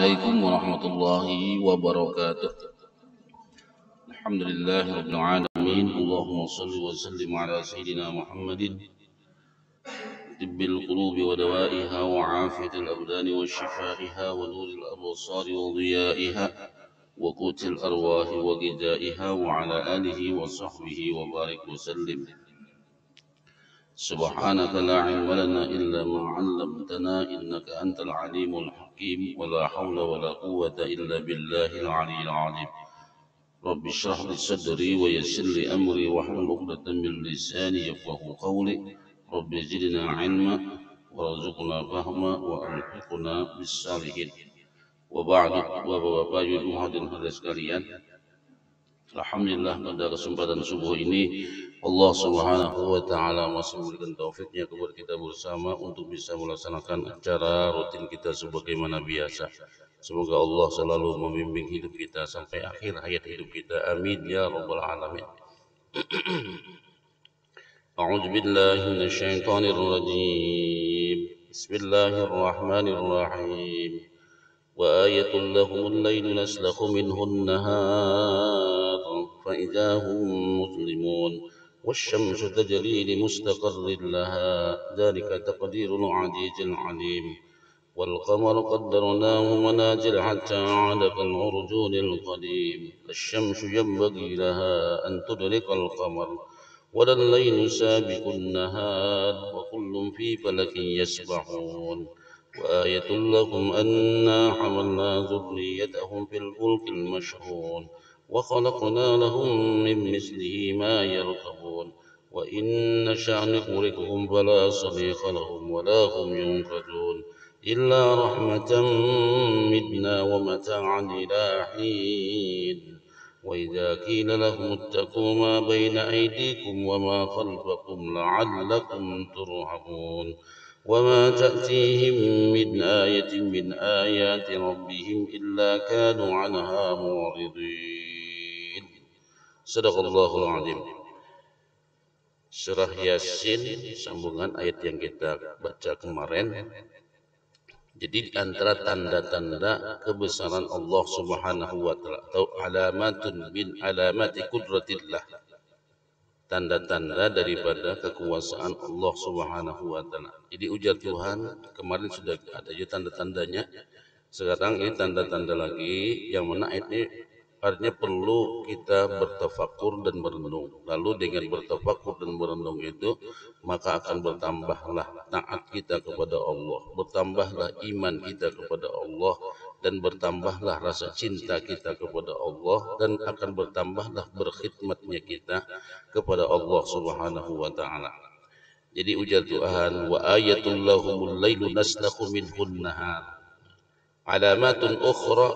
Assalamualaikum warahmatullahi wabarakatuh. Alhamdulillahirabbil alamin. Allahumma shalli wa sallim ala sayyidina Muhammadin tibbil qulubi wa dawaiha wa afiyatil abdani wa shifaiha wa nuril absari wa dhiyaiha wa qutil arwahi wa ghidaiha wa ala alihi wa sahbihi wa barik wa sallim. Subhanaka la ilma lana illa ma 'allamtana innaka antal alimul hakim wa la hawla wa la quwwata illa billahil aliyyil 'azim. Rabbi shrah li sadri wa yassir li amri wahlul 'uqdatam min lisani yafqahu qawli. Rabbi zidna 'ilma warzuqna fahma wa alhiqna bis salihin. Wa ba'du, Bapak-bapak ibu hadirin sekalian. Alhamdulillah pada kesempatan subuh ini Allah Subhanahu wa taala masih memberikan taufiknya kepada kita bersama untuk bisa melaksanakan acara rutin kita sebagaimana biasa. Semoga Allah selalu membimbing hidup kita sampai akhir hayat hidup kita. Amin ya rabbal alamin. A'udzu billahi minasyaitonir rajim. Bismillahirrahmanirrahim. Wa ayatul lahumul lailu naslakhu minhun nahar fa idza hum muslimun. والشمس تجري لمستقر لها ذلك تقدير العزيز العليم والقمر قدرناه منازل حتى عاد كالعرجون القديم الشمس ينبغي لها أن تدرك القمر ولا الليل سابق النهار وكل في فلك يسبحون وآية لهم أنا حملنا ذريتهم في الفلك المشحون وخلقنا لهم من مثله ما يركبون وإن نشأ نغرقهم فلا صريخ لهم ولا هم ينقذون إلا رحمة منا ومتاعا إلى حين وإذا قيل لهم اتقوا ما بين أيديكم وما خلفكم لعلكم ترحمون وما تأتيهم من آية من آيات ربهم إلا كانوا عنها معرضين. Sadaqallahul azim. Surah Yasin sambungan ayat yang kita baca kemarin. Jadi antara tanda-tanda kebesaran Allah Subhanahu wa taala atau alamatun min alamati qudratillah. Tanda-tanda daripada kekuasaan Allah Subhanahu wa taala. Jadi ujar Tuhan kemarin sudah ada juga tanda-tandanya. Sekarang ini tanda-tanda lagi yang mana ini artinya perlu kita bertafakur dan merenung. Lalu dengan bertafakur dan merenung itu maka akan bertambahlah taat kita kepada Allah, bertambahlah iman kita kepada Allah, dan bertambahlah rasa cinta kita kepada Allah, dan akan bertambahlah berkhidmatnya kita kepada Allah Subhanahu wa taala. Jadi ujar Tuhan, wa ayatul lahumul lailu naslakhu minhun nahar. Alamatun ukhra,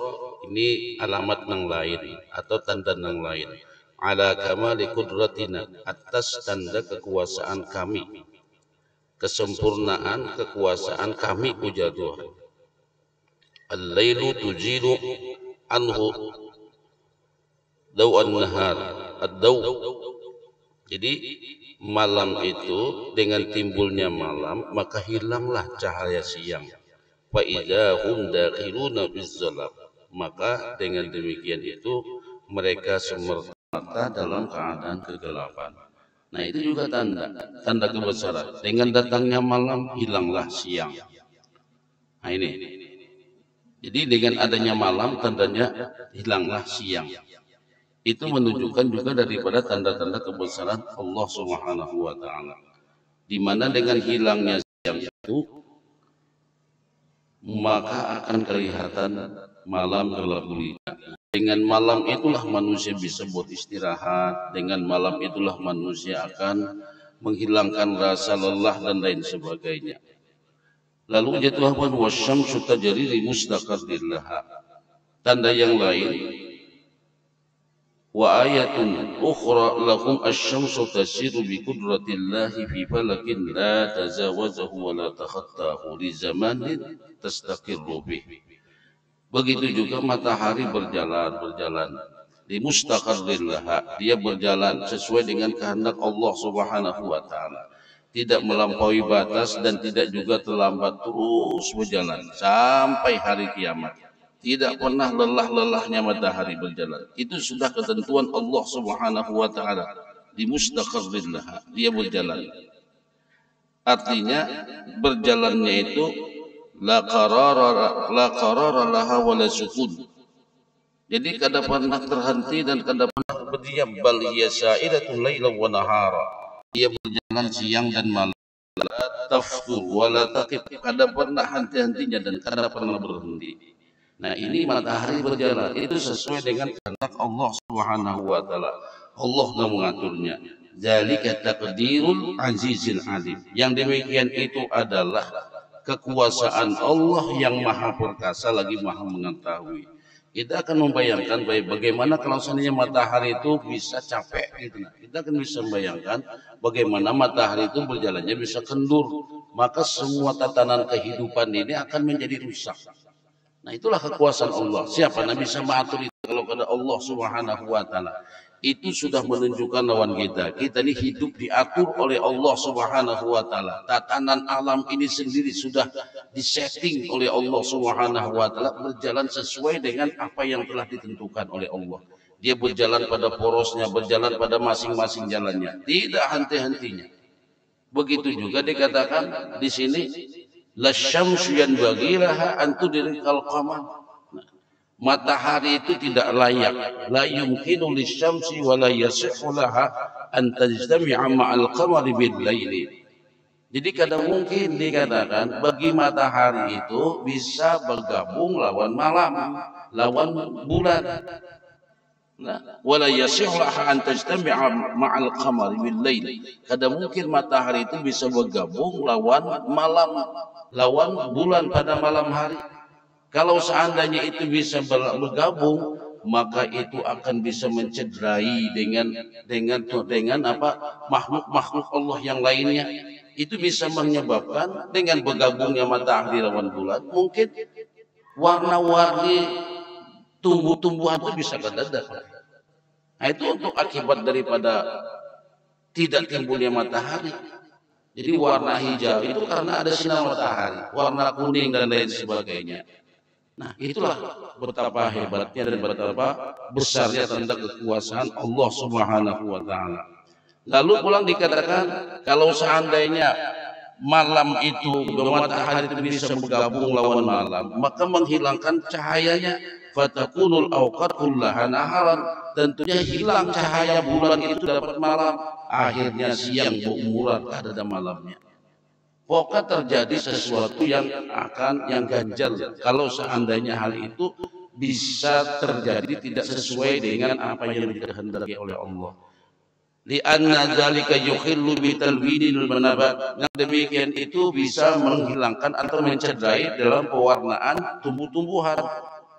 ini alamat yang lain atau tanda yang lain. Ala kamali qudratina, atas tanda kekuasaan kami, kesempurnaan kekuasaan kami ujar Tuhan. Al-lailu tujilu anhu dawan nahar. Ad-daw. Jadi malam itu dengan timbulnya malam maka hilanglah cahaya siang. Fa idza hum dakhiluna bizzalam, maka dengan demikian itu mereka semerta dalam keadaan kegelapan. Nah itu juga tanda kebesaran. Dengan datangnya malam hilanglah siang. Nah ini. Jadi dengan adanya malam tandanya hilanglah siang. Itu menunjukkan juga daripada tanda-tanda kebesaran Allah Subhanahu wa taala. Di mana dengan hilangnya siang itu maka akan kelihatan malam gelap gulita. Dengan malam itulah manusia bisa beristirahat. Dengan malam itulah manusia akan menghilangkan rasa lelah dan lain sebagainya. Lalu jatuh apa? Wasyamsu tajri li mustaqarrin laha. Tanda yang lain. Wa ayatun ukhra lakum asy-syamsu tasiru bi qudratillahi fi falakin la tazawazahu wa la takhattahu li zamanin tastaqirru bih. Begitu juga matahari berjalan di mustaqarrin laha, dia berjalan sesuai dengan kehendak Allah Subhanahu wa taala. Tidak melampaui batas dan tidak juga terlambat, terus berjalan sampai hari kiamat. Tidak pernah lelah-lelahnya matahari berjalan. Itu sudah ketentuan Allah Subhanahu wa taala. Di mustaqarrin laha, dia berjalan. Artinya berjalannya itu la qarara laha wa la sukun. Jadi kada pernah terhenti dan kada pernah berdiam. Bal hiya sa'iratun lailan wa nahara. Dia berjalan siang dan malam. La taftur wa la taqif. Kada pernah henti-hentinya dan kada pernah berhenti. Nah, ini matahari berjalan itu sesuai dengan kehendak Allah Subhanahu wa taala. Allah yang mengaturnya. Zalika taqdirul azizil alim. Yang demikian itu adalah kekuasaan Allah yang maha perkasa lagi maha mengetahui. Kita akan membayangkan bagaimana kalau seandainya matahari itu bisa capek gitu. Kita akan bisa membayangkan bagaimana matahari itu berjalannya bisa kendur. Maka semua tatanan kehidupan ini akan menjadi rusak. Nah, itulah kekuasaan Allah. Siapa yang bisa mengatur itu kalau kepada Allah Subhanahu wa taala? Itu sudah menunjukkan lawan kita. Kita ini hidup diatur oleh Allah Subhanahu wa taala. Tatanan alam ini sendiri sudah disetting oleh Allah Subhanahu wa taala berjalan sesuai dengan apa yang telah ditentukan oleh Allah. Dia berjalan pada porosnya, berjalan pada masing-masing jalannya, tidak henti-hentinya. Begitu juga dikatakan di sini lasyamsu yanbaghi laha an tudrikal qamar. Matahari itu tidak layak, la yumkinu lisyamsi wa la yasihhu laha an tajtami'a ma'al qamari bil laili. Jadi kadang mungkin dikatakan bagi matahari itu bisa bergabung lawan malam, lawan bulan. Nah, wala yasihhu laha an tajtami'a ma'al qamari bil laili. Kadang mungkin matahari itu bisa bergabung lawan malam, lawan bulan pada malam hari. Kalau seandainya itu bisa bergabung, maka itu akan bisa mencederai dengan apa makhluk-makhluk Allah yang lainnya. Itu bisa menyebabkan dengan bergabungnya matahari lawan bulan, mungkin warna-warni tumbuh-tumbuhan itu bisa kedadak. Nah, itu untuk akibat daripada tidak timbulnya matahari. Jadi warna hijau itu karena ada sinar matahari, warna kuning dan lain sebagainya. Nah, itulah betapa hebatnya dan betapa besarnya tentang kekuasaan Allah Subhanahu wa taala. Lalu pulang dikatakan kalau seandainya malam itu matahari itu bisa bergabung lawan malam, maka menghilangkan cahayanya fatakunul awqat kullaha naharan. Tentunya hilang cahaya bulan itu dapat malam, akhirnya siang berumuran ada malamnya. Pokoknya terjadi sesuatu yang ganjal kalau seandainya hal itu bisa terjadi tidak sesuai dengan apa yang dikehendaki oleh Allah. Li'anna dzalika yukhillu bi talwinil manabat. Yang demikian itu bisa menghilangkan atau mencederai dalam pewarnaan tumbuh-tumbuhan.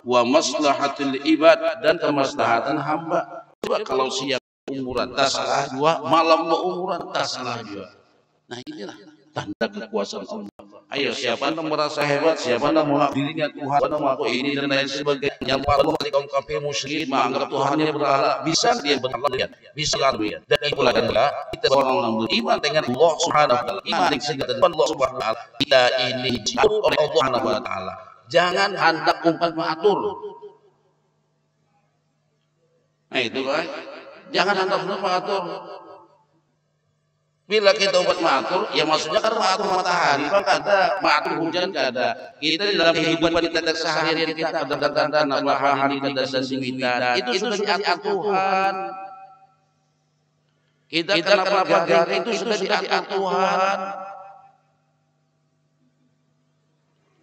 Wa maslahatul ibad dan kemaslahatan hamba. Coba kalau siang umuran tak salah juga, malam umuran tak salah juga. Nah, inilah tanda kekuasaan Allah. Ayo, siapa yang merasa hebat, siapa yang menganggap dirinya Tuhan, siapa yang mengaku ini dan lain sebagainya, Allah dari kaum kafir musyrik menganggap Tuhannya berhala, bisa dia berhala, bisa dia. Dan itulah kita orang beriman dengan Allah Subhanahu wa taala, iman dengan Allah Subhanahu wa taala. Kita ini diatur oleh Allah Subhanahu wa taala. Jangan hendak umpat mengatur. Nah, itu kan. Jangan hendak mengatur. Bila kita umat mengatur, ya maksudnya kan mengatur matahari, kan ada mengatur hujan, ada. Kita di dalam kehidupan kita sehari-hari kita ada tanda nambah kita dan kita. Itu sudah diatur Tuhan. Kita kenapa garing itu sudah diatur Tuhan.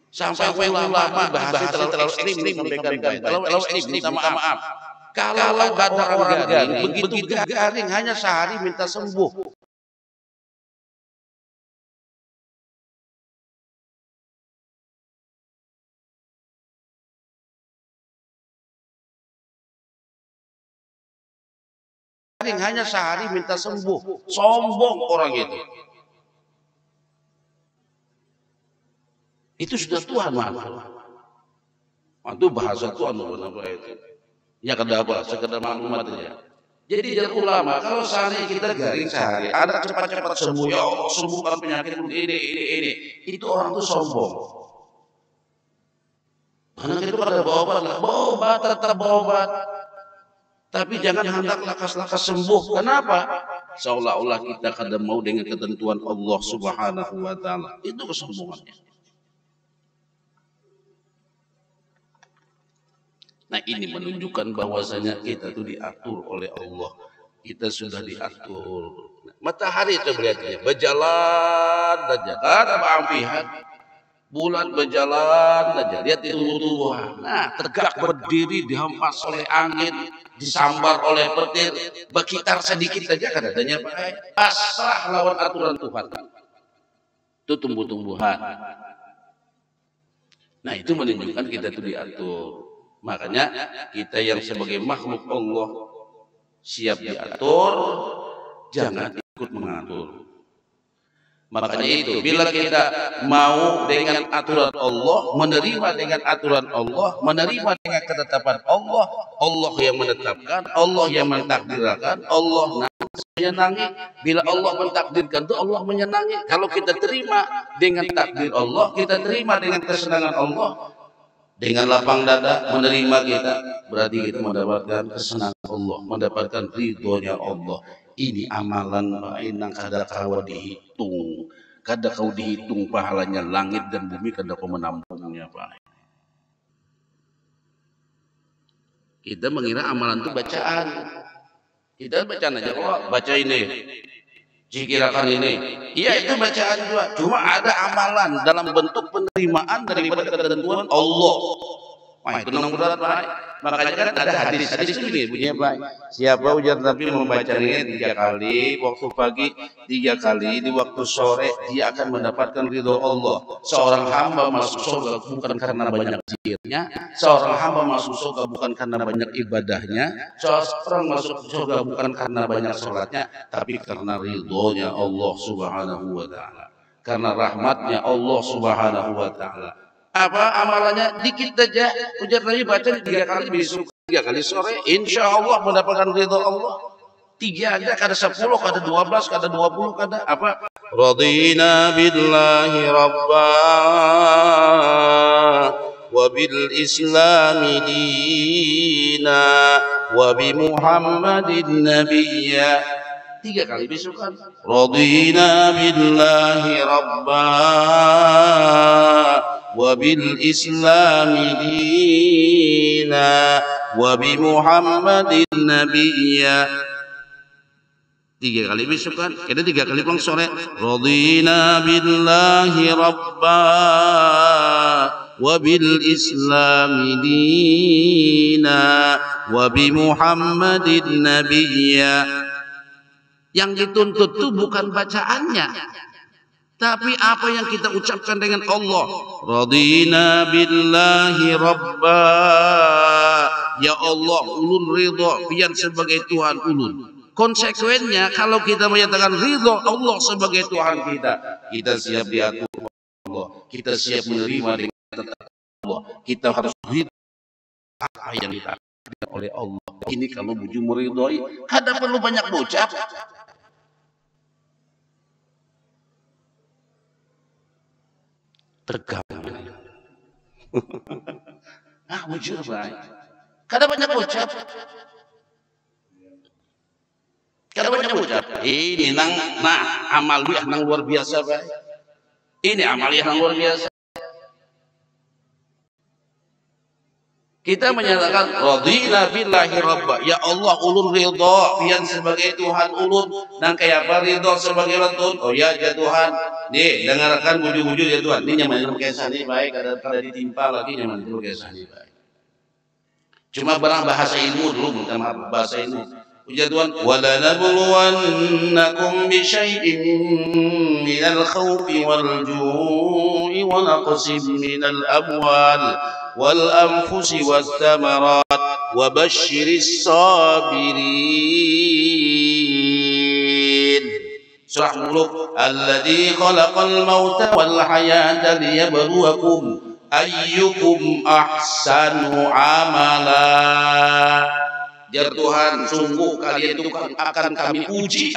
Sampai ulama bahasa terlalu ekstrim menyampaikan. Terlalu ekstrim, minta maaf. Kalau ada orang garing, begitu garing hanya sehari minta sembuh. Hanya sehari minta sembuh, sombong orang itu. Itu sudah Tuhan maaf. Itu bahasa Tuhan itu. Ya kedapa, sekedar maklumat saja. Jadi jadi ulama, kalau seandainya kita garing sehari, ada cepat-cepat sembuh, ya Allah sembuhkan penyakit ini. Itu orang itu sombong. Anak itu ada berobat lah, berobat tetap berobat. Tapi jangan hendak lakas-lakas sembuh. Kenapa? Seolah-olah kita kada mau dengan ketentuan Allah Subhanahu wa taala. Itu kesombongannya. Nah, ini menunjukkan bahwasanya kita itu diatur oleh Allah. Kita sudah diatur. Matahari itu melihatnya berjalan saja, ada ampihan. Bulan berjalan saja, lihat itu tumbuh-tumbuhan. Nah, tegak berdiri dihempas oleh angin, disambar oleh petir, berkitar sedikit saja kan adanya pasrah lawan aturan Tuhan. Itu tumbuh-tumbuhan. Nah, itu menunjukkan kita itu diatur. Makanya kita yang sebagai makhluk Allah siap diatur, jangan ikut mengatur. Makanya itu, bila kita mau dengan aturan Allah, menerima dengan aturan Allah, menerima dengan ketetapan Allah, Allah yang menetapkan, Allah yang mentakdirkan, Allah menyenangi. Bila Allah mentakdirkan itu Allah menyenangi. Kalau kita terima dengan takdir Allah, kita terima dengan kesenangan Allah, dengan lapang dada menerima kita, berarti kita mendapatkan kesenangan Allah, mendapatkan ridhonya Allah. Ini amalan inang kada kau dihitung, kada kau dihitung pahalanya langit dan bumi, kada kau menampungnya Pak. Kita mengira amalan itu bacaan, kita bacaan aja. Oh, baca ini, zikirakan ini, iya itu bacaan juga. Cuma ada amalan dalam bentuk penerimaan daripada ketentuan Allah. Wah, itu nang berat Pak. Makanya kan ada hadis itu ini bunyinya Pak. Siapa ujar Nabi membaca ini 3 kali, waktu pagi 3 kali, di waktu sore dia akan mendapatkan ridho Allah. Seorang hamba masuk surga bukan karena banyak zikirnya, seorang hamba masuk surga bukan karena banyak ibadahnya, seorang masuk surga bukan karena banyak sholatnya, tapi karena ridhonya Allah Subhanahu wa taala. Karena rahmatnya Allah Subhanahu wa taala. Apa amalannya? Dikit aja. Ujar Nabi baca 3 kali besok, 3 kali sore, insya Allah mendapatkan ridho Allah. 3 aja, kada 10, kada 12, kada 20, kada apa? Radina billahi rabba wa bil islami dina wa bi Muhammadin nabiyya. 3 kali besok kan. Radina billahi rabba wa bil islami dina wa bi Muhammadin nabiyya. 3 kali besok kan. Kita 3 kali pulang sore. Radina billahi rabba wa bil islami dina wa bi Muhammadin nabiyya. Yang dituntut itu bukan bacaannya, tapi apa yang kita ucapkan dengan Allah. Radina billahi rabba, ya Allah ulun ridho pian sebagai Tuhan ulun. Konsekuensinya kalau kita menyatakan ridho Allah sebagai Tuhan kita, kita siap diatur Allah, kita siap menerima dengan ketetapan Allah, kita harus ridho apa yang ditakdirkan oleh Allah. Ini kalau buju meridhoi, kada perlu banyak ucap. Tegang. Bujur baik. Kada banyak ucap. Kada banyak ucap. Ini amal yang luar biasa baik. Ini amal yang luar biasa. Kita menyatakan radina billahi rabba, ya Allah ulun ridho pian sebagai Tuhan ulun, dan kayak apa ridho sebagai rantun. Oh ya Tuhan, nih dengarkan wujud-wujud ya Tuhan. Ini nyaman kisah ini baik, kada ditimpa lagi nyaman kisah ini baik. Cuma barang bahasa ilmu dulu, minta maaf bahasa ilmu. Ujar Tuhan, wala nabluwannakum bi syai'in minal khawfi wal ju'i wa naqsim minal amwal wal anfusi was thamarat wa basyiris sabirin. Surah Mulk, alladzi khalaqal mauta wal hayata liyabluwakum ayyukum ahsanu amala. Ya Tuhan, sungguh kalian itu akan kami uji,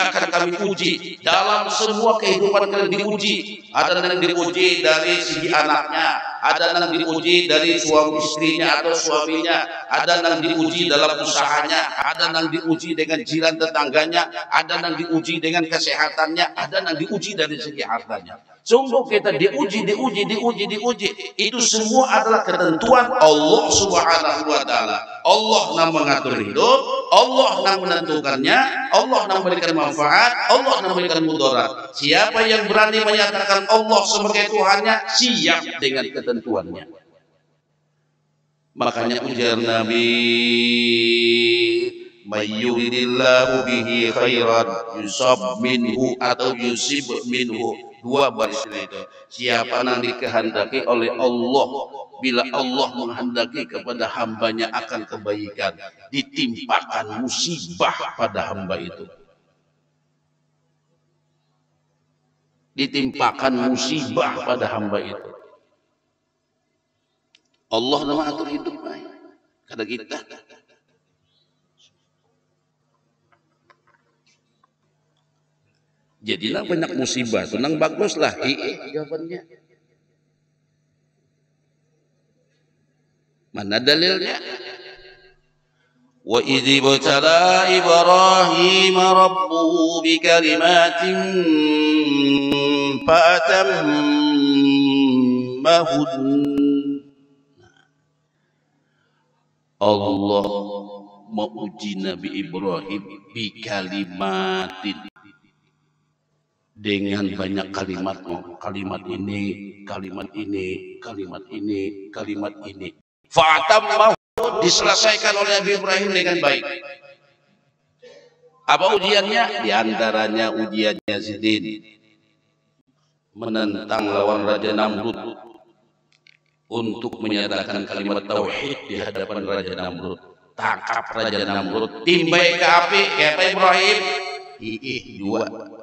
dalam semua kehidupan kalian diuji. Ada yang diuji dari segi anaknya, ada yang diuji dari suami istrinya atau suaminya, ada yang diuji dalam usahanya, ada yang diuji dengan jiran tetangganya, ada yang diuji dengan kesehatannya, ada yang diuji dari segi hartanya. Sungguh kita diuji. Itu semua adalah ketentuan Allah Subhanahu wa Ta'ala. Allah yang mengatur hidup, Allah yang menentukannya, Allah yang memberikan manfaat, Allah yang memberikan mudarat. Siapa yang berani menyatakan Allah sebagai Tuhannya, siap dengan ketentuannya. Makanya ujar Nabi, may yuridillahu bihi khairan yusab minhu atau yusib minhu. Dua baris itu. Siapa yang dikehendaki oleh Allah, bila Allah menghendaki kepada hambanya akan kebaikan, ditimpakan musibah pada hamba itu. Ditimpakan musibah pada hamba itu. Allah yang mengatur hidup kata kita. Jadilah banyak musibah, tenang baguslah. Jawabannya. Mana dalilnya? Wa idh ibtala Ibrahim rabbuhu bikalimatin fa'atammahun. Allah menguji Nabi Ibrahim bikalimatin, dengan banyak kalimat, kalimat ini, kalimat ini, kalimat ini, kalimat ini. Fa'atammahu, diselesaikan oleh Nabi Ibrahim dengan baik. Apa ujiannya? Di antaranya ujiannya Zidin, menentang lawan Raja Namrud untuk menyatakan kalimat tauhid di hadapan Raja Namrud. Tangkap Raja Namrud, timbai ke api, kayak Ibrahim. Dua.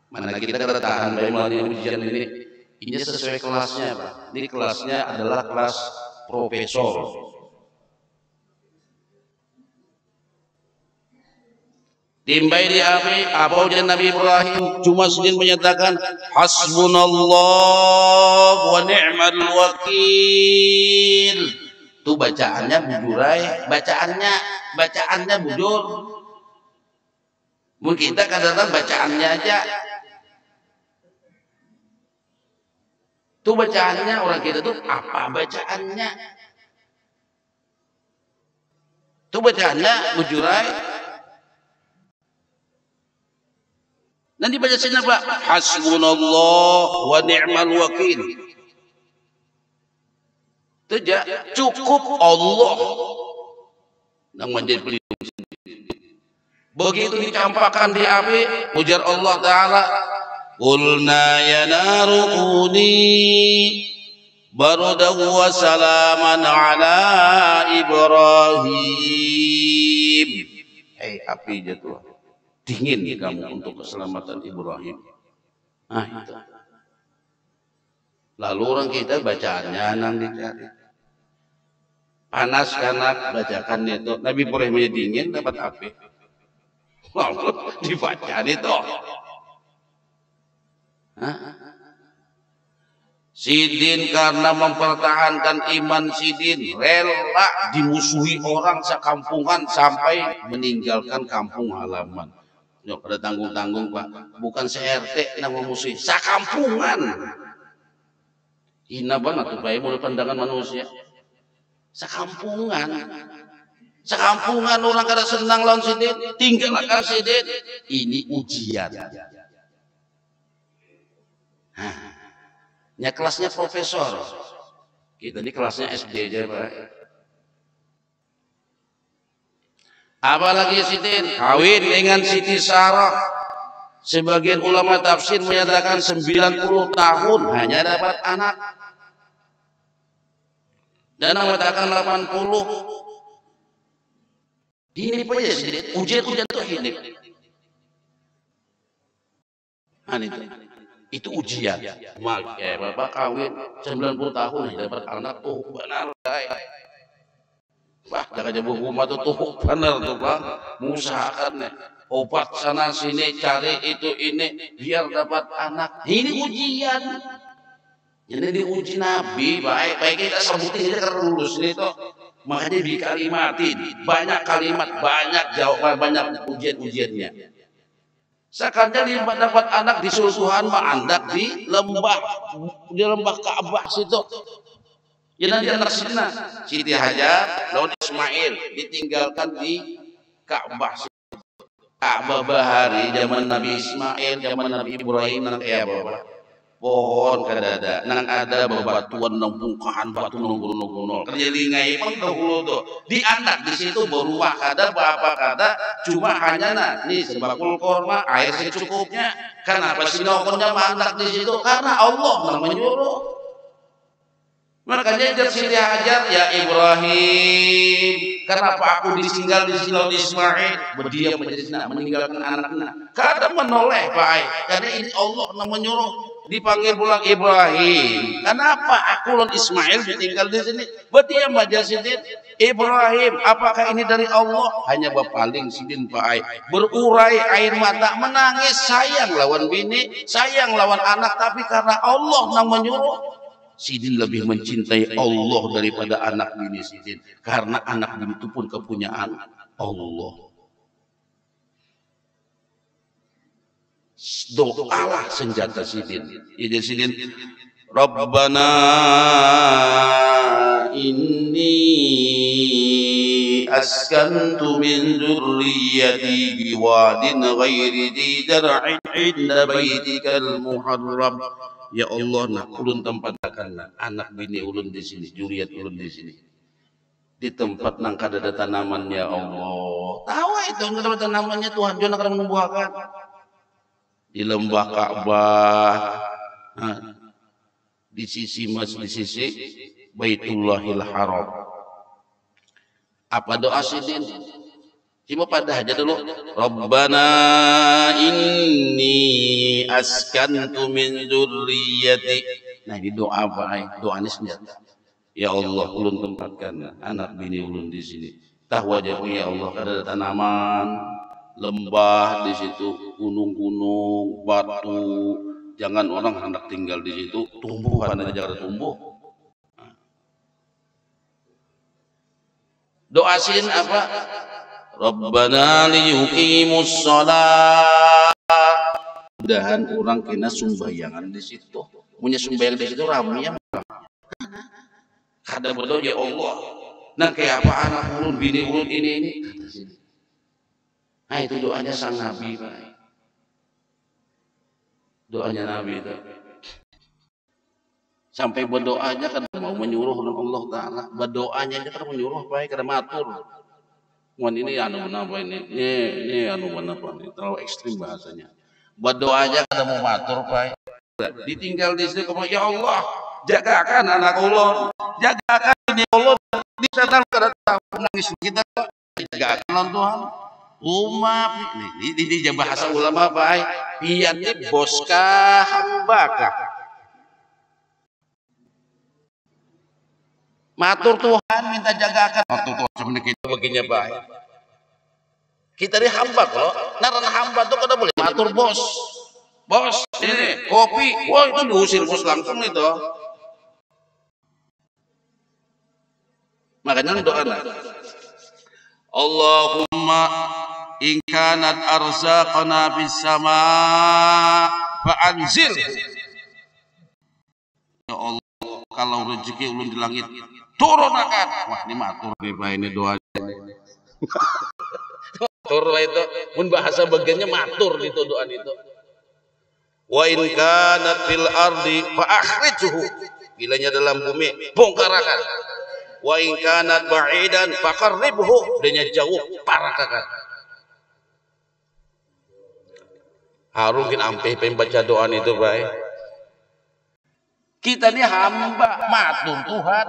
Mana kita tahan melalui ujian ini sesuai kelasnya, Pak. Ini kelasnya adalah kelas profesor. Timbai di api, apa ujian Nabi Ibrahim? Cuma sedikit menyatakan hasbunallah wa ni'mal wakil. Itu bacaannya bujurai, bacaannya bujur. Mungkin kita kadang-kadang bacaannya aja. Itu bacaannya orang kita tuh apa bacaannya? Itu bacaannya bujurai. Nanti baca sini Pak, hasbunallah wa ni'mal wakil. Itu cukup Allah yang menjadi pelindung. Begitu dicampakkan di api, ujar Allah Ta'ala, qulna ya naru kuni bardan wa salaman ala Ibrahim. Api jatuh, dingin kamu untuk keselamatan Ibrahim. Itu. Lalu orang kita bacaannya nang dicari. Panas karena bacakan itu. Nabi Ibrahim dingin dapat api. Lalu dibaca itu. Sidin karena mempertahankan iman Sidin rela dimusuhi orang sekampungan sampai meninggalkan kampung halaman. Yuk, pada tanggung-tanggung Pak, bukan CRT yang memusuhi, sekampungan. Hina banget tuh Pak, mulai pandangan manusia. Sekampungan orang kada senang lawan Sidin, tinggalkan Sidin. Ini ujian. Ya kelasnya profesor. Kita ini kelasnya SD aja Pak. Apalagi Sidin kawin dengan Siti Sarah. Sebagian ulama tafsir menyatakan 90 tahun hanya dapat anak. Dan yang mengatakan 80. Ini aja Sidin, ujian tuh ini. Itu ujian. Bapak kawin 90 tahun dapat anak tuh benar. Wah, jangan jauh rumah tuh benar tuh Bang. Mengusahakan obat sana sini cari itu ini biar dapat anak. Ini ujian. Jadi diuji Nabi, baik kita sebutin aja karena lulus ini tuh. Makanya di kalimatin banyak kalimat, banyak jawaban, banyak ujian-ujiannya. Sekalian dapat anak di susuhan mah anak di lembah Ka'bah situ. Ya nanti anak Siti Hajar, lawan Ismail ditinggalkan di Ka'bah. Ka'bah bahari zaman Nabi Ismail, zaman Nabi Ibrahim nang kayak bawa pohon kadada nang ada bebatuan nang bungkahan batu nang gunung-gunung kerja lingai emang dahulu tuh di anak di situ berubah kada apa kada cuma hanya nih sebakul korma air secukupnya. Kenapa sih nokonnya mandak di situ? Karena Allah nang menyuruh. Makanya dia Siti Hajar, ya Ibrahim, kenapa aku ditinggal di sini Ismail? Berdiam menjadi meninggalkan anaknya. Kadang menoleh Pak, karena ini Allah yang menyuruh dipanggil pulang Ibrahim. Kenapa aku dan Ismail ditinggal di sini? Berdiam aja Sidin. Ibrahim, apakah ini dari Allah? Hanya berpaling Sidin Pak, berurai air mata, menangis, sayang lawan bini, sayang lawan anak, tapi karena Allah yang menyuruh. Sidin lebih mencintai Allah daripada anak bini Sidin. Karena anak bini itu pun kepunyaan Allah. Doalah senjata Sidin. Jadi Sidin, Rabbana inni askantu min dzurriyyati biwadin ghairi dzi zar'in 'inda baitikal muharram. Ya Allah, nak ulun tempatkan anak bini ulun di sini, juriat ulun di sini. Di tempat nang kada ada tanamannya Allah. Tahu itu kada ada tanamannya Tuhan Tuhan akan menumbuhkan. Di lembah Ka'bah, di sisi Baitullahil Haram. Apa doa Sidin? Cuma pada aja dulu. Rabbana inni askantu min dzurriyyati. Nah, ini doa apa? Doa ini sendiri. Ya Allah, ulun tempatkan anak bini ulun di sini. Tahu aja ya Allah, ada tanaman, lembah di situ, gunung-gunung, batu. Jangan orang hendak tinggal di situ, tumbuh karena jangan tumbuh. Doa Sidin apa? Rabbana liyuqimus shalah. Mudahan orang kena sumbayangan di situ. Punya sumbayang di situ ramai ya. Kada berdoa ya Allah. Nah kayak apa anak ulun, bini ulun ini. Nah itu doanya sang Nabi, Pak. Doanya Nabi itu. Sampai berdoanya kada mau menyuruh Allah Ta'ala. Berdoanya aja kada menyuruh, Pak. Kada matur. Wan ini anu apa ini anu apa ini terlalu ekstrim bahasanya. Berdoa aja kada mau matur Pak. Ditinggal di sini kamu ya Allah jagakan anak ulun, jagakan ini Allah di setan kada tahu nangis kita jagakan Tuhan. Umat ini bahasa ulama Pak. Pian ini boskah hambakah? Matur Tuhan minta jagakan. Matur Tuhan sebenarnya kita begini baik. Kita ini hamba kok. Naran hamba tuh kada boleh matur bos. Bos ini kopi. Wah itu diusir bos langsung itu. Makanya doa. Allahumma in kanat arzaqana fis sama fa anzil. Ya Allah kalau rezeki ulun di langit turun akan. Wah ini matur ini doa. Matur itu pun bahasa bagiannya matur itu doa itu. Wa in kanat fil ardi fa akhrijhu. Bilanya dalam bumi bongkarakan. Wa in kanat ba'idan fa qarribhu. Denya jauh parakakan. Harungin ampe baca doa itu baik. Kita ini hamba matur Tuhan.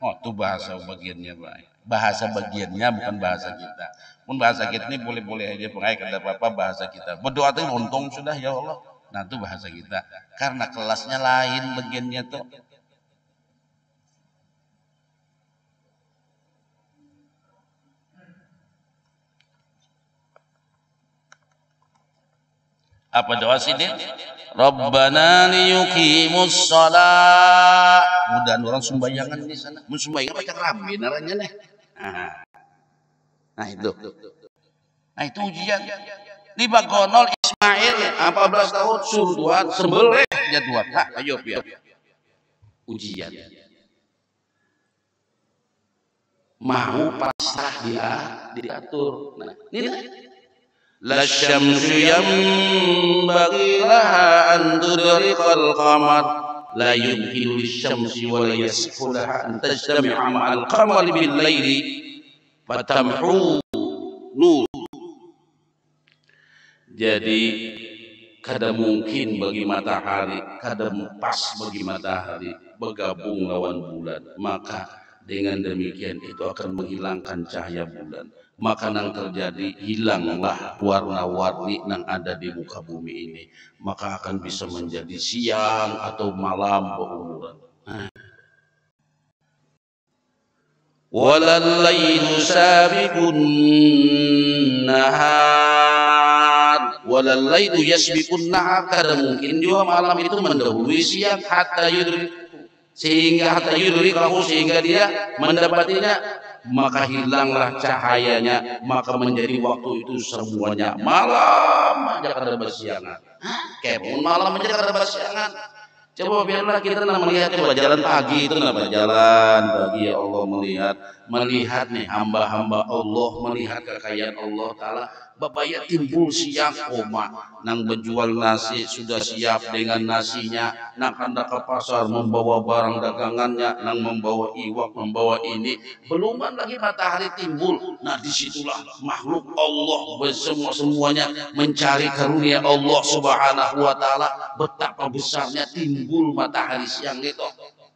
Oh itu bahasa bagiannya baik. Bahasa bagiannya bukan bahasa kita. Pun bahasa kita ini boleh-boleh aja pengai kada apa-apa bahasa kita. Berdoa itu untung sudah ya Allah. Nah itu bahasa kita. Karena kelasnya lain bagiannya tuh. Apa doa Sidin? Rabbana liyuqimus shalah. Mudah orang sumbayangan di sana. Mun sumbayangan baca rame naranya nih. Nah itu. Nah itu ujian. Di Bagonol Ismail 14 tahun suruh Tuhan sembelih ya Tuhan. Nah, ayo biar ujian. Mau pasrah dia diatur. Nah, ini la syamsu yanbaghi laha an tudriqal qamar la yumkinu lisyamsi wa la yasifu laha an tajtami'a ma'al qamari bil laili fatamhu nur. Jadi kada mungkin bagi matahari, kada pas bagi matahari bergabung lawan bulan, maka dengan demikian itu akan menghilangkan cahaya bulan. Maka nang terjadi hilanglah warna-warni yang ada di muka bumi ini, maka akan bisa menjadi siang atau malam berumuran. Walal lailu sabiqun nahar, walal lailu yasbiqun nahar. Kada mungkin juga malam itu mendahului siang hatta yudrik, sehingga sehingga dia mendapatinya, maka hilanglah cahayanya, maka menjadi waktu itu semuanya malam aja kada bersiangan. Kayak malam aja kada bersiangan. Coba biarlah kita melihat, coba jalan pagi itu jalan pagi, ya Allah melihat nih hamba-hamba Allah, melihat kekayaan Allah Ta'ala. Babaya timbul siang koma, nang menjual nasi sudah siap dengan nasinya, nang hendak ke pasar membawa barang dagangannya, nang membawa iwak, membawa ini, beluman lagi matahari timbul. Nah disitulah makhluk Allah semuanya mencari karunia Allah Subhanahu wa Ta'ala. Betapa besarnya timbul matahari siang itu.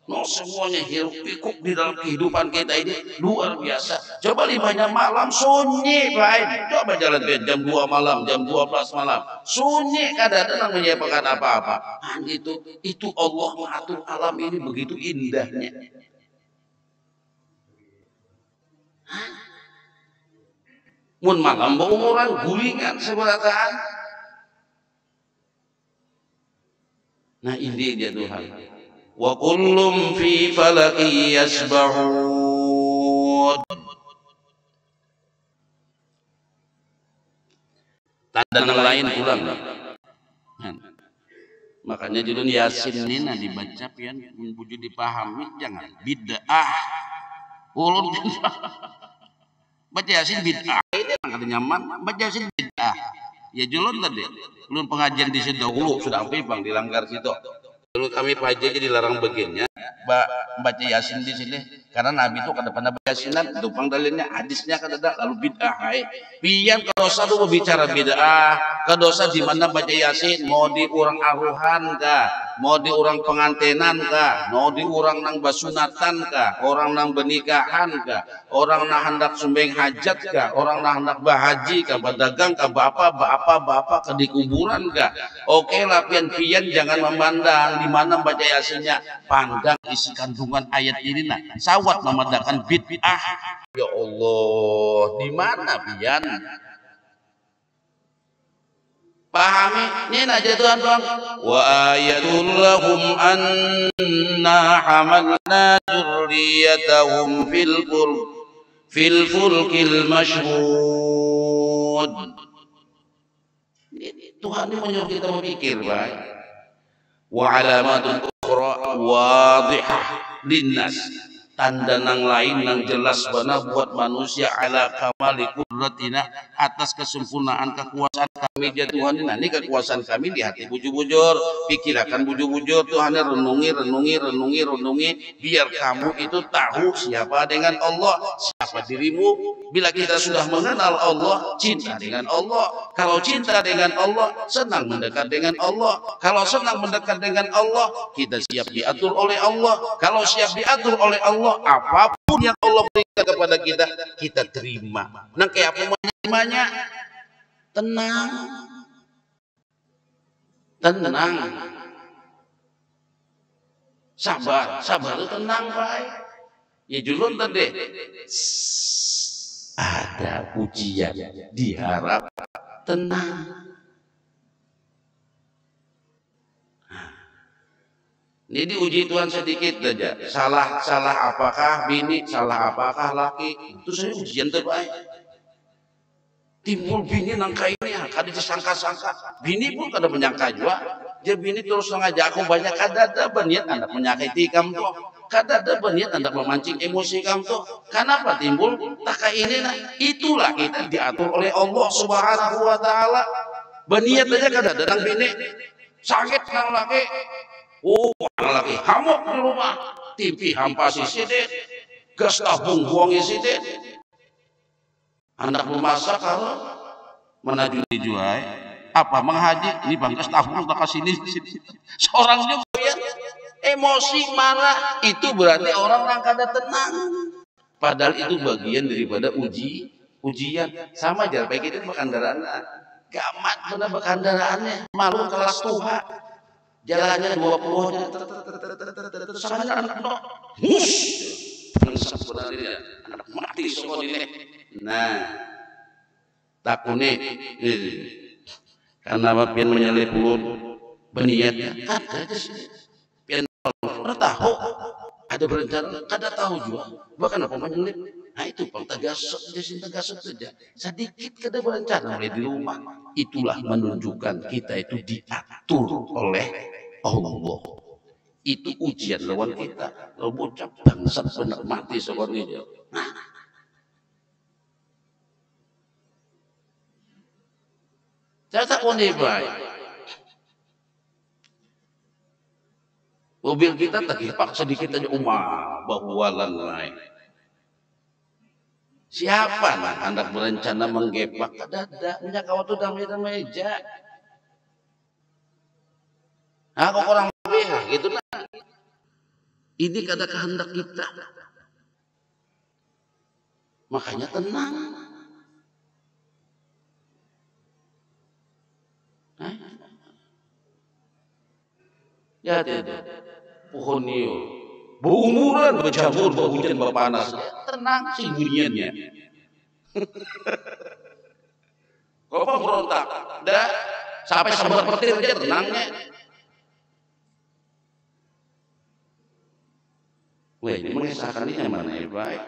No, semuanya hiruk pikuk di dalam kehidupan kita ini luar biasa. Coba libanya malam sunyi baik. Coba jalan jam 2 malam, jam 12 malam. Sunyi, kada ada yang menyiapkan apa-apa. Itu Allah mengatur alam ini begitu indahnya. Mun malam berumuran gulingan seberataan. Nah ini dia Tuhan. Wa kullum fi falaki yasbahun. Tanda yang lain ulang. Makanya judul Yasin ini nah dibaca pian wujud dipahami, jangan bid'ah. Ulun baca Yasin bid'ah itu kada nyaman, baca Yasin bid'ah. Ya julun tadi. Ulun pengajian di situ sudah Bang dilanggar situ. Dulu kami Pak Haji dilarang begini, baca Yasin di sini karena Nabi itu kada pernah baca Yasinan. Itu dalilnya hadisnya kada ada. Lalu bid'ah pian kadosa tu berbicara bid'ah, kadosa di mana baca Yasin, mau di orang aruhan kah, mau di orang pengantenan kah, mau di orang nang basunatan kah, orang nang benikahan kah, orang nang hendak sumbeng hajat kah, orang nang hendak bahaji kah, berdagang kah, bapak ke di kuburan kah. Oke lah pian jangan memandang di mana baca Yasinnya, pandang isi kandungan ayat ini nah. Sawat memadakan bid'ah. Ya Allah, di mana pian? Pahami ini aja Tuhan Bang. Wa ayatul lahum anna hamalna dzurriyyatahum fil fulkil mashhud. Tuhan ini menyuruh kita memikir baik. Wa alamatun ukhra wadihah linnas. Tanda nang lain nang jelas bana buat manusia ala kamali qudratina, atas kesempurnaan kekuasaan kami ya Tuhan. Ini kekuasaan kami di hati bujur-bujur, pikirkan bujur-bujur Tuhan, renungi biar kamu itu tahu siapa dengan Allah, siapa dirimu. Bila kita sudah mengenal Allah, cinta dengan Allah. Kalau cinta dengan Allah, senang mendekat dengan Allah. Kalau senang mendekat dengan Allah, kita siap diatur oleh Allah. Kalau siap diatur oleh Allah, apapun yang Allah berikan kepada kita, kita terima. Nang kayak apa menerimanya? Tenang. Sabar itu tenang baik. Ya julun tadi. Ada ujian, diharap tenang. Ini diuji Tuhan sedikit saja. Salah apakah bini, salah apakah laki. Itu saya ujian terbaik. Timbul bini nangka ini, kada disangka-sangka. Bini pun kada menyangka juga. Dia bini terus ngajak aku banyak, kada ada berniat hendak menyakiti kamu tuh. Kada ada berniat hendak memancing emosi kamu tuh. Kenapa timbul taka ini? Nah, itulah kita diatur oleh Allah Subhanahu wa taala. Berniat aja kada ada nang bini. Sakit nang laki. Oh, laki hamuk di rumah. TV hampasi sidet. Gas tabung buangi sidet. Anak memasak kalau menaju dijual apa menghaji ini bangkas tabung tak kasih ini seorang juga ya emosi marah itu berarti orang yang kada tenang padahal itu bagian daripada ujian sama aja kayak gitu berkendaraan gamat benar berkendaraannya malu kelas tua jalannya 20 sama anak sebenarnya anak mati sekolah ini. Nah, takune karena apa pian menyalip ulun berniatnya kada pian pernah tahu ada berencana kada tahu juga bahkan apa menyalip. Nah itu pang tegasut saja sedikit kada berencana mulai di rumah itulah menunjukkan kita itu diatur oleh Allah. Itu ujian lawan kita. Kalau bocah bangsat benar mati seperti ini. Saya tak boleh baik. Mobil kita terkipak sedikit aja bahualan lain. Siapa nah hendak berencana menggepak? Kada minyak kau tu damai meja. Nah, kok orang lebih gitu nah. Ini kada kehendak kita. Makanya tenang. Ya tidak. Pohon niu. Berumuran, berjamur, berhujan, berpanas. Tenang sih bunyiannya. Kau berontak. Dah sampai sambar petir aja tenangnya. Wah ini mengesahkan ini yang mana ya baik.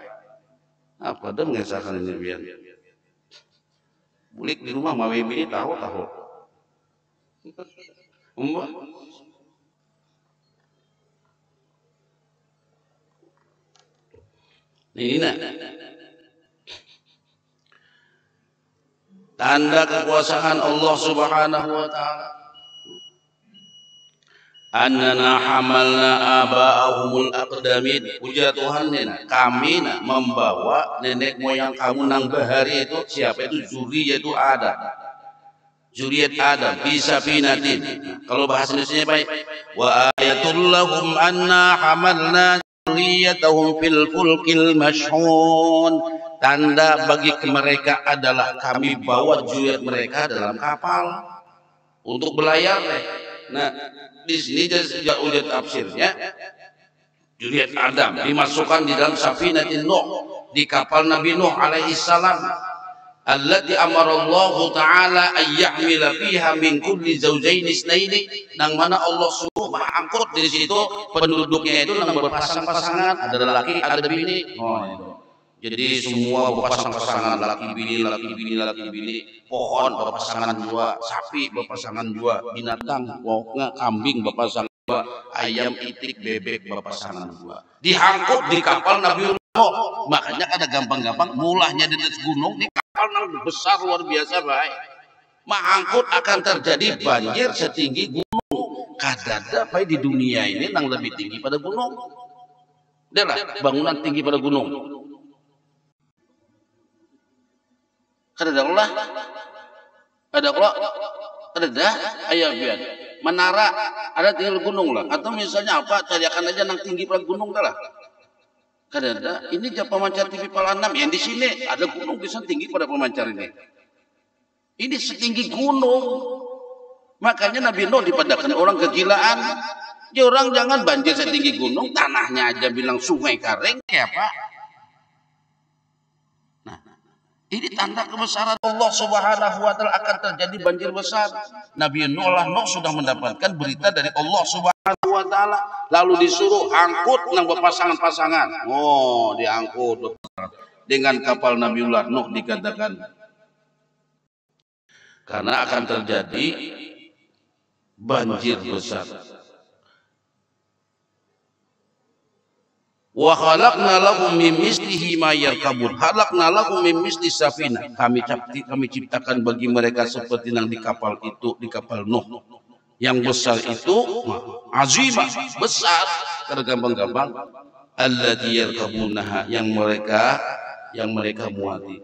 Apa dah mengesahkan ini biar. Bulik di rumah mawe ini tahu. Ini nah. Tanda kekuasaan Allah Subhanahu wa taala. Annana hamalna aba'ahumul aqdamin. Puja Tuhan kami membawa nenek moyang kamu nang bahari itu siapa itu zuri yaitu Adam. Zuriat Adam bisa finatin. Kalau bahasa Indonesia baik. Wa ayatul lahum anna hamalna dzurriyyatahum fil fulkil mashhun. Tanda bagi mereka adalah kami bawa zuriat mereka dalam kapal untuk berlayar. Nah, di sini jadi udah tafsirnya zuriat Adam dimasukkan di dalam safinatin Nuh di kapal Nabi Nuh alaihi salam. Allati amarallahu ta'ala ayyahmila fiha min kulli zawjaini isnaini nang mana Allah suruh mengangkut di situ penduduknya itu nang berpasang-pasangan ada laki ada bini. Oh itu. Jadi semua berpasang-pasangan laki bini pohon berpasangan dua sapi berpasangan dua binatang kambing berpasangan dua ayam itik bebek berpasangan dua diangkut di kapal Nabi Nuh. Makanya ada gampang-gampang mulahnya di atas gunung di kapal besar luar biasa baik. Mengangkut akan terjadi banjir setinggi gunung. Kadada baik di dunia ini nang lebih tinggi pada gunung. Adalah bangunan tinggi pada gunung. Kadada Allah. Ada ayah biar menara ada tinggal gunung lah atau misalnya apa cariakan aja nang tinggi pada gunung dah lah. Kadada ini jam pemancar TV Palanam yang di sini ada gunung bisa tinggi pada pemancar ini. Ini setinggi gunung. Makanya Nabi Nuh dipadakan orang kegilaan. Ya orang jangan banjir setinggi gunung, tanahnya aja bilang sungai kering kayak apa? Nah, ini tanda kebesaran Allah Subhanahu wa taala akan terjadi banjir besar. Nabi Nuh sudah mendapatkan berita dari Allah Subhanahu Subhanahu wa taala, lalu disuruh angkut nang berpasangan-pasangan. Oh, diangkut dengan kapal Nabiullah Nuh dikatakan. Karena akan terjadi banjir besar. Wa khalaqna lahum min mislihi ma yarkabun. Khalaqna lahum min misli safinah. Kami ciptakan bagi mereka seperti yang di kapal itu, di kapal Nuh. Yang besar itu azimah, besar, gampang-gampang. Allati yarkabunaha, yang mereka muati.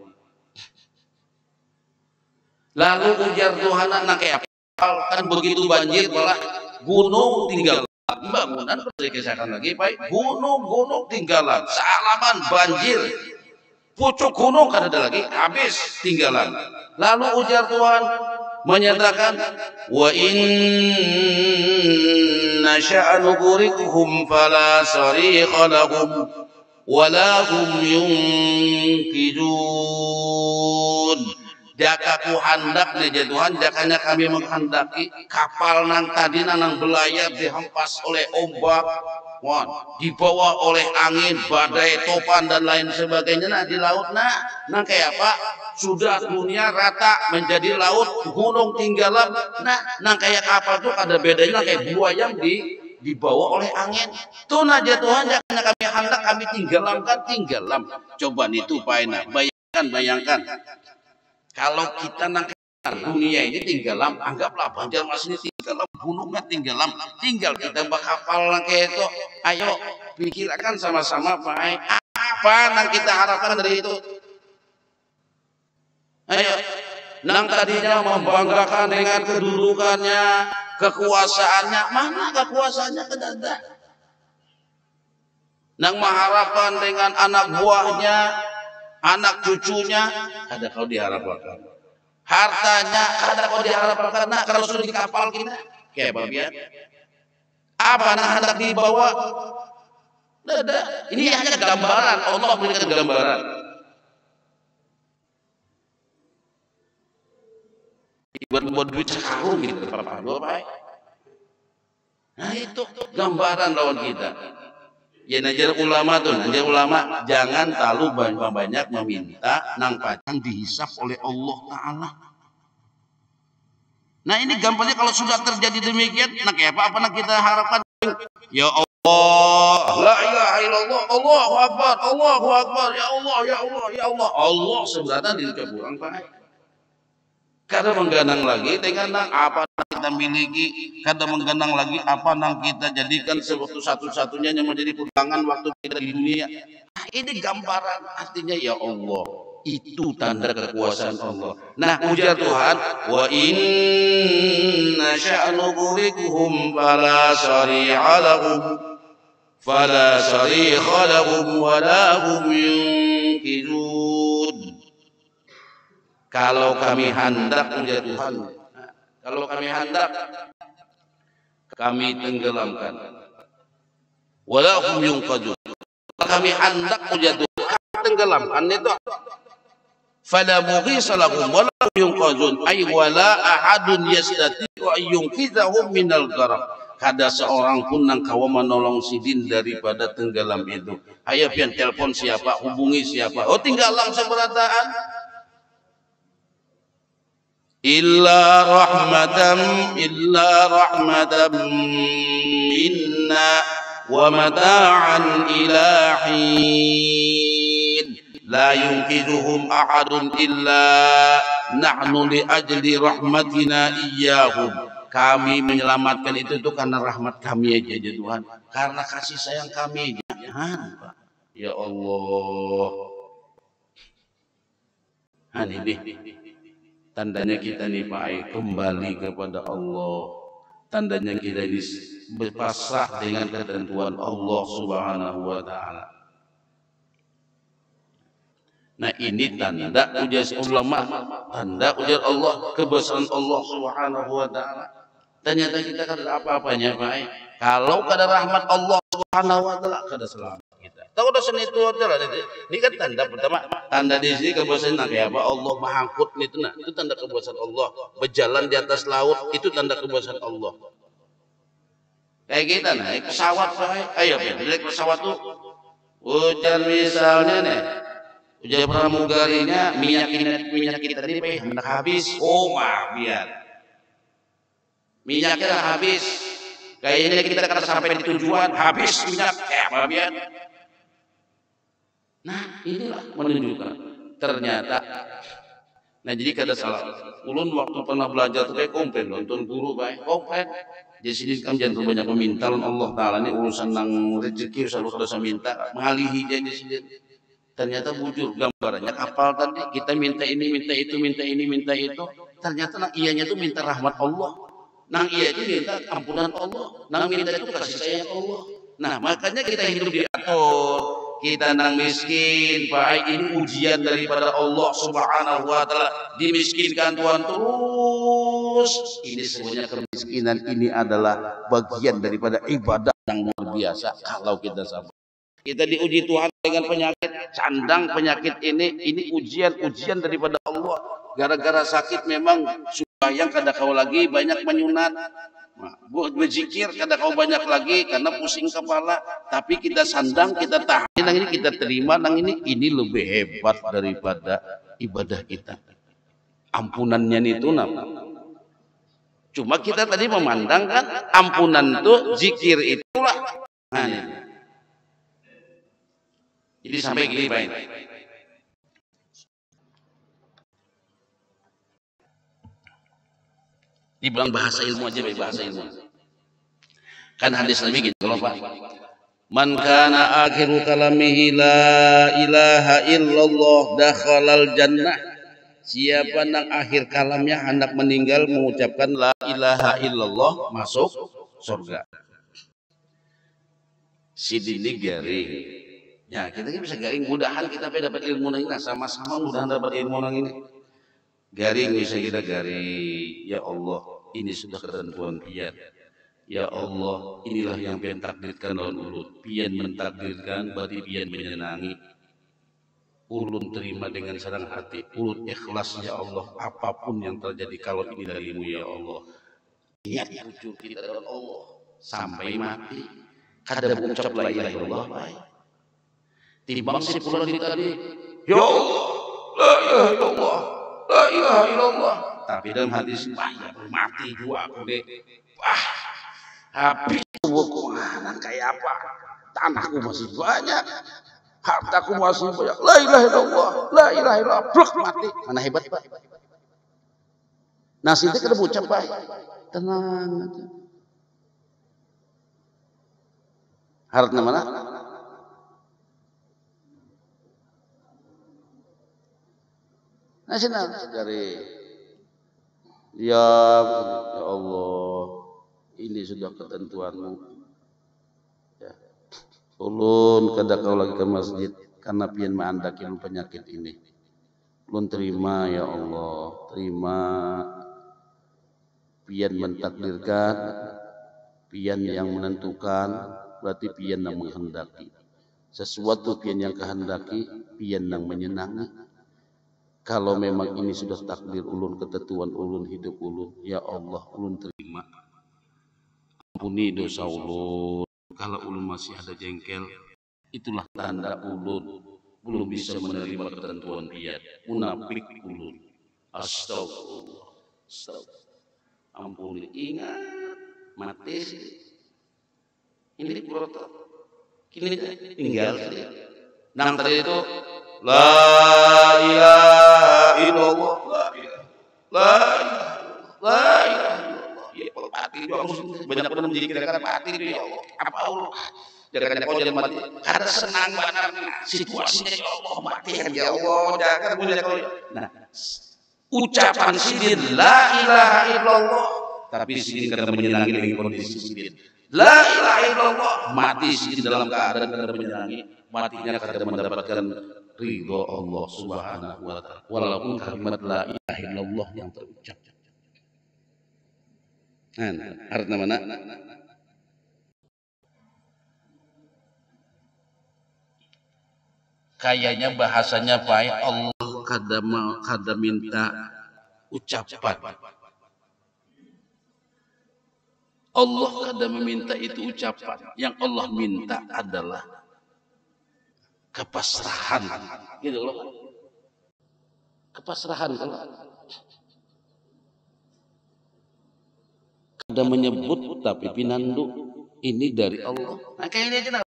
Lalu ujar Tuhan anak kapal, kan begitu banjir malah gunung tinggal. Bangunan berdesakan lagi, baik gunung tinggalan, sealaman banjir, pucuk gunung kan ada lagi, habis tinggalan. Lalu ujar Tuhan menyatakan, wa inna sya'nu gurikuhum fala sarikha lahum wala hum yunkidun. Jakaku handak ya Tuhan, jakanya kami menghendaki kapal nang tadi nang belayar dihempas oleh ombak, dibawa oleh angin, badai, topan dan lain sebagainya. Nah di laut, nang kayak apa? Sudah dunia rata menjadi laut, gunung tinggalan. Nang kayak kapal tuh ada bedanya kayak buaya yang dibawa oleh angin. Tuh aja Tuhan, jakanya kami hendak kami tenggelam. Coba itu Pak, bayangkan. Kalau kita nang dunia ini tenggelam, anggaplah Banjarmasin ini tenggelam, gunungnya tenggelam, tinggal kita bakapal nang kayak itu. Ayo pikirkan sama-sama Pak, apa nang kita harapkan dari itu? Ayo, nang tadinya membanggakan dengan kedudukannya, kekuasaannya, mana kekuasaannya kedada? Nang mengharapkan dengan anak buahnya, anak cucunya, ada kau diharapkan. Hartanya ada kau diharapkan. Nah kalau sudah di kapal kita, kayak babian. Apa yang hendak dibawa? Ini hanya gambaran. Allah memberikan gambaran. Buat duit sekarung gitu, Bapak. Nah itu gambaran lawan kita. Ya najar ulama jangan terlalu banyak meminta nang pacan dihisap oleh Allah Ta'ala. Nah ini gampangnya kalau sudah terjadi demikian, nah kayak apa nak kita harapkan? Ya Allah, la ilaha illallah, Allahu akbar, ya Allah. Allah sebenarnya diucap orang Pak. Kadang mengganang lagi dengan apa kita miliki, kadang mengganang lagi apa yang kita jadikan sesuatu satu-satunya yang menjadi pegangan waktu kita di dunia. Nah, ini gambaran artinya ya Allah, itu tanda kekuasaan Allah. Nah ujar Tuhan, wa inna sya'nu gurikuhum fala syari'a lahum wala hum yunkidun. Kalau kami hendak ujar Tuhan, kalau kami hendak kami tenggelamkan. Wala hum yunqadun. Kami hendak ujar Tuhan tenggelamkan itu. Fala mughisa lahum wala hum yunqadun ay wala ahadun yastati'u ay yunqidhahum minal gharq. Kada seorang pun yang kau menolong sidin daripada tenggelam itu. Ayo pian telepon siapa, hubungi siapa. Oh tinggalan seberataan. Illa rahmatan minna wa mata'an ila hin la yunqidhuhum ahadun illa nahnu li ajli rahmatina iyyahum. Kami menyelamatkan itu karena rahmat kami aja Tuhan, karena kasih sayang kami aja. Ya Allah, ini tandanya kita nih Pak kembali kepada Allah. Tandanya kita berpasrah dengan ketentuan Allah Subhanahu wa Ta'ala. Nah ini tanda ujar ulama, tanda ujar Allah, kebesaran Allah Subhanahu wa Ta'ala. Ternyata kita kada apa-apanya Pak. Kalau kada rahmat Allah Subhanahu wa Ta'ala, kada selamat kita. Tahu dosen itu adalah ini kan tanda pertama, tanda di sini kebesaran kayak apa? Allah mengangkut itu, nah itu tanda kebesaran Allah. Berjalan di atas laut itu tanda kebesaran Allah. Kayak kita naik pesawat, ayo naik pesawat tuh, ujar misalnya nih, ujar pramugarinya minyak kita ini hendak habis, oh mah biar minyaknya habis, kayaknya kita akan sampai di tujuan habis minyak, mah biar. Nah inilah menunjukkan ternyata. Nah jadi kada salah. Ulun waktu pernah belajar tuh kayak komplain nonton guru baik komplain. Jadi sini kan jangan banyak meminta Allah Taala ini urusan nang rezeki selalu kada minta mengalihi jadi sini. Ternyata bujur gambarannya kapal tadi kita minta ini minta itu minta ini minta itu. Ternyata nang ianya tuh minta rahmat Allah. Nang iya itu minta ampunan Allah. Nang minta itu kasih sayang Allah. Nah makanya kita hidup diatur. Kita nang miskin, Pak, ini ujian daripada Allah Subhanahu wa taala. Dimiskinkan Tuhan terus. Ini semuanya kemiskinan ini adalah bagian daripada ibadah yang luar biasa kalau kita sabar. Kita diuji Tuhan dengan penyakit, candang penyakit ini ujian daripada Allah. Gara-gara sakit memang yang kada kau lagi banyak menyunat. Buat berzikir kada kau banyak lagi karena pusing kepala, tapi kita sandang, kita tahan nang ini, kita terima nang ini lebih hebat daripada ibadah kita. Ampunannya itu cuma kita tadi memandangkan ampunan itu zikir itulah. Nah, jadi sampai gini baik. Dibilang bahasa ilmu aja, bahasa ilmu. Kan hadis Nabi gitu loh Pak. Man kana akhiru kalamihi la ilaha illallah dakhalal jannah. Siapa yang akhir kalamnya hendak meninggal mengucapkan la ilaha illallah masuk surga. Sidini garing. Ya kita bisa garing, mudahan kita dapat ilmu nang ini, sama-sama mudahan dapat ilmu nang ini. Garing bisa kita garing. Ya Allah, ini sudah ketentuan pian. Ya Allah, inilah yang pian takdirkan lawan ulun. Pian mentakdirkan, berarti pian menyenangi. Ulun terima dengan senang hati. Ulun ikhlas ya Allah, apapun yang terjadi kalau ini darimu ya Allah. Niat jujur kita dengan Allah sampai mati. Kada mengucap la ilaha illallah baik. Timbang si pulau tadi, ya Allah, la ilaha illallah. La ilaha illallah. Tapi dalam hadis ya mati juga aku deh. Wah, habis buku anak kayak apa? Tanahku masih banyak, hartaku masih banyak. La ilaha illallah, la ilaha illallah. Blok mati. Mana hebat Pak? Nah sini kita ucap Pak. Tenang aja. Harta mana? Nah sini dari ya Allah, ini sudah ketentuanmu. Ya. Ulun kada kau lagi ke masjid karena pian maandakin penyakit ini. Ulun terima ya Allah, terima. Pian mentakdirkan, pian yang menentukan, berarti pian yang menghendaki. Sesuatu pian yang kehendaki, pian yang menyenangi. Kalau memang ini sudah takdir ulun, ketentuan ulun, hidup ulun, ya Allah, ulun terima. Ampuni dosa ulun. Kalau ulun masih ada jengkel, itulah tanda ulun belum bisa menerima ketentuan pian. Munafik ulun. Astagfirullah. Astagfirullah. Ampuni, ingat mati ini proto. Kini tinggal saja. Nang tadi itu la ilaha illallah, la ilaha illallah. Ya mati banyak pun menjadikan mati ya Allah. Apa Allah? Jangan kau jangan mati. Karena senang benar situasinya ya Allah, mati ya Allah. Jangan punya kau. Nah, ucapan sidin la ilaha illallah, tapi sidin kada menyenangi dengan kondisi sidin. La ilaha illallah, mati sidin dalam keadaan kada menyenangi, matinya kada mendapatkan ridho Allah Subhanahu wa taala. Walaupun kalimat la ilaha illallah yang terucap. Artinya mana? Kayaknya bahasanya baik, Allah kada minta ucapan. Allah kada meminta itu ucapan. Yang Allah minta adalah kepasrahan. Gitu loh. Kepasrahan kalau kada menyebut tapi pinandu ini dari Allah. Nah kayak ini aja.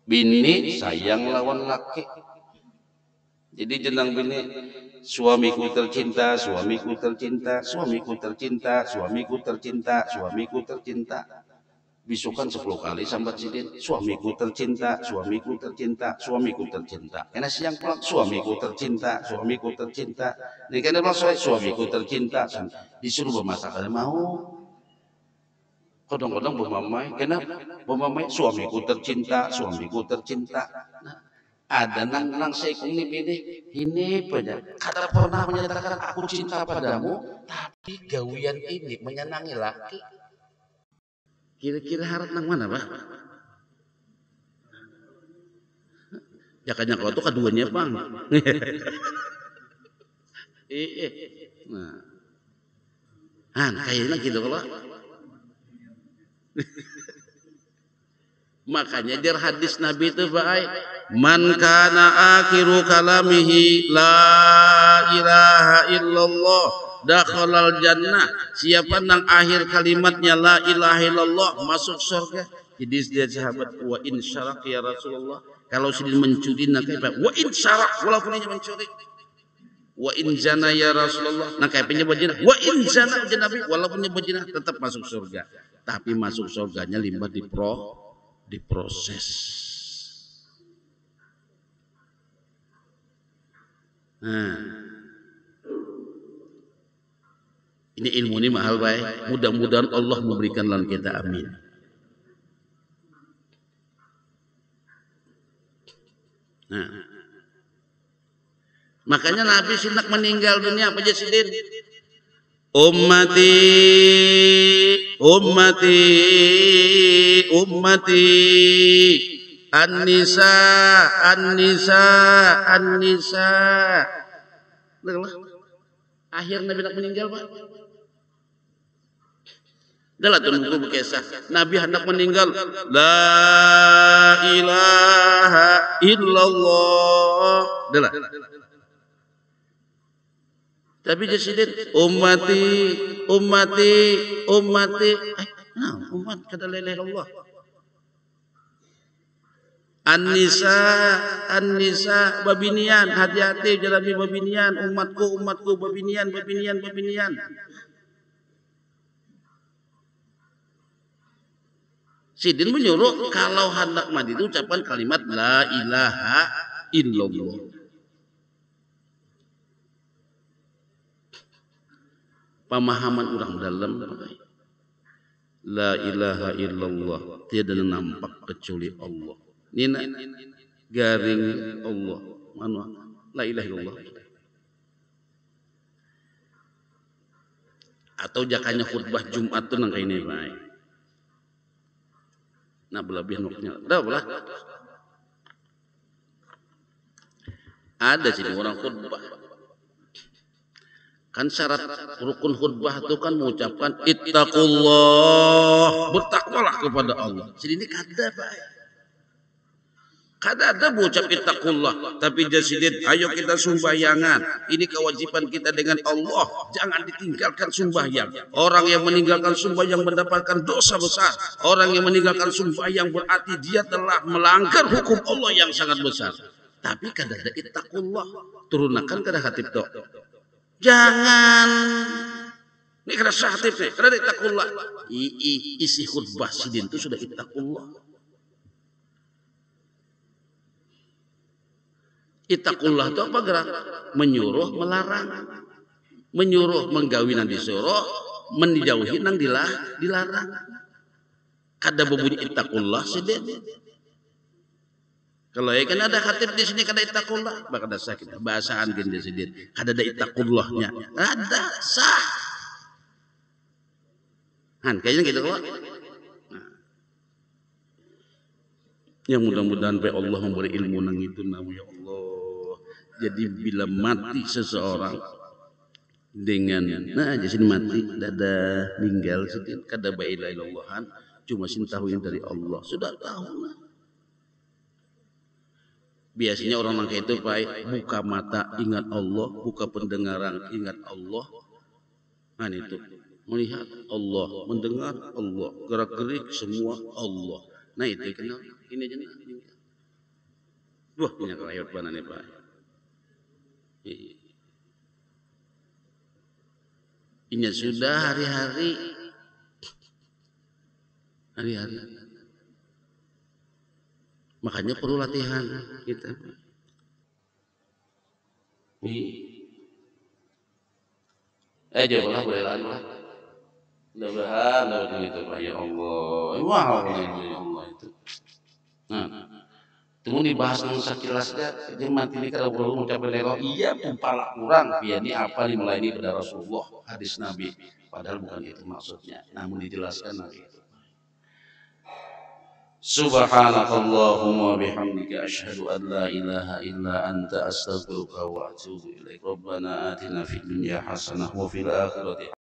Bini sayang lawan laki. Jadi jenang bini, suamiku tercinta, suamiku tercinta, suamiku tercinta, suamiku tercinta, suamiku tercinta. Bisukan 10 kali sambat sidin, suamiku tercinta, suamiku tercinta, suamiku tercinta. Karena siang pulang, suamiku tercinta, suamiku tercinta. Ini kan dia suamiku tercinta, disuruh bermasak, ada mau. Kadang-kadang bermamai, kenapa? Bermamai, suamiku tercinta, suamiku tercinta. Nah, ada nang sekung ini pada kata pernah menyatakan aku cinta padamu, tapi gawian ini menyenangi laki. Kira-kira harap nang mana, Pak? Ya kayaknya kau tuh keduanya, Bang. Nah, kayaknya gitu kalau. Makanya jar hadis Nabi itu baik. Man kana akhiru kalamihi la ilaha illallah dakhalal jannah. Siapa nang akhir kalimatnya la ilaha illallah masuk surga. Jadi dia sahabat wa in syarak ya Rasulullah. Kalau sedang mencuri nak apa? Wa in syarak walaupun dia mencuri. Wa in zana ya Rasulullah. Nah kayak penyebabnya wa in zana Nabi walaupun dia berzina tetap masuk surga. Tapi masuk surganya limbah diproses. Nah, ini ilmu ini mahal baik. Mudah-mudahan Allah memberikan lan kita, amin. Nah, makanya Nabi sinak meninggal dunia apa sidin? Ummati, ummati, ummati, an-nisa, an-nisa, an-nisa. Akhir Nabi nak meninggal, Pak. Dalam buku berkisah, Nabi hendak meninggal. La ilaha illallah. Dalam. Tapi jasidin ummati, ummati, ummati. Nah, umat kata la ilaha illallah. An-nisa, an-nisa, babinian, hati-hati jalabi babinian, umatku, umatku, babinian, babinian, babinian. Sidin menyuruh kalau hendak mati itu ucapan kalimat la ilaha illallah. Pemahaman orang dalam la ilaha illallah tiada nampak kecuali Allah. Nina garing Allah. Mana la ilaha illallah. Atau jakanya khutbah Jumat tu nang kaini bae. Nah belabih nuknya. Dah belah. Ada sih orang khutbah. Kan syarat rukun khutbah itu kan mengucapkan ittaqullah, bertakwalah kepada Allah. Jadi ini kada baik. Kada ada mengucap ittaqullah, tapi jasidin ayo kita sumbayangan. Ini kewajiban kita dengan Allah, jangan ditinggalkan sumbayang. Orang yang meninggalkan sumbayang mendapatkan dosa besar. Orang yang meninggalkan sumbayang berarti dia telah melanggar hukum Allah yang sangat besar. Tapi kada ada ittaqullah, turunakan kada hatib tok. Jangan ini kada syahatib nih, kada ittaqullah. Isi khutbah sidin itu sudah ittaqullah. Ittaqullah itu apa gerak? Menyuruh, melarang. Menyuruh menggawi nang disuruh, menjauhi nang dilarang. Kada berbunyi ittaqullah sidin. Kalau ya kan ada khatib di sini kada ittaqullah, bakal ada sakit bahasaan gini di sini. Kada ada ittaqullahnya. Ada sah. Han kayaknya gitu kok. Nah. Yang mudah-mudahan Allah memberi ilmu nang itu namu ya Allah. Jadi bila mati seseorang dengan nah aja sini mati dada ninggal sedih kada baila ilallahan cuma sin tahu yang dari Allah sudah tahu lah. Biasanya orang nangka itu baik buka mata ingat Allah, buka pendengaran ingat Allah. Nah itu melihat Allah, mendengar Allah, gerak-gerik semua Allah. Nah itu kenal ini aja nah. Wah punya kerayot banan ya Pak. Ini sudah hari-hari. Makanya perlu latihan kita. Coba boleh lagi lah. Mudah-mudahan itu Pak ya Allah. Wah ya Allah itu. Nah, temu dibahas dengan sekilasnya. Dia mati ini kalau perlu mencapai lelo. Iya pala kurang. Biar ini apa dimulai pada Rasulullah hadis Nabi. Padahal bukan itu maksudnya. Namun dijelaskan lagi. Subhanakallahumma bihamdika asyhadu an la ilaha illa anta astaghfiruka wa atubu ilaik. Rabbana atina fid dunya hasanah wa fil akhirati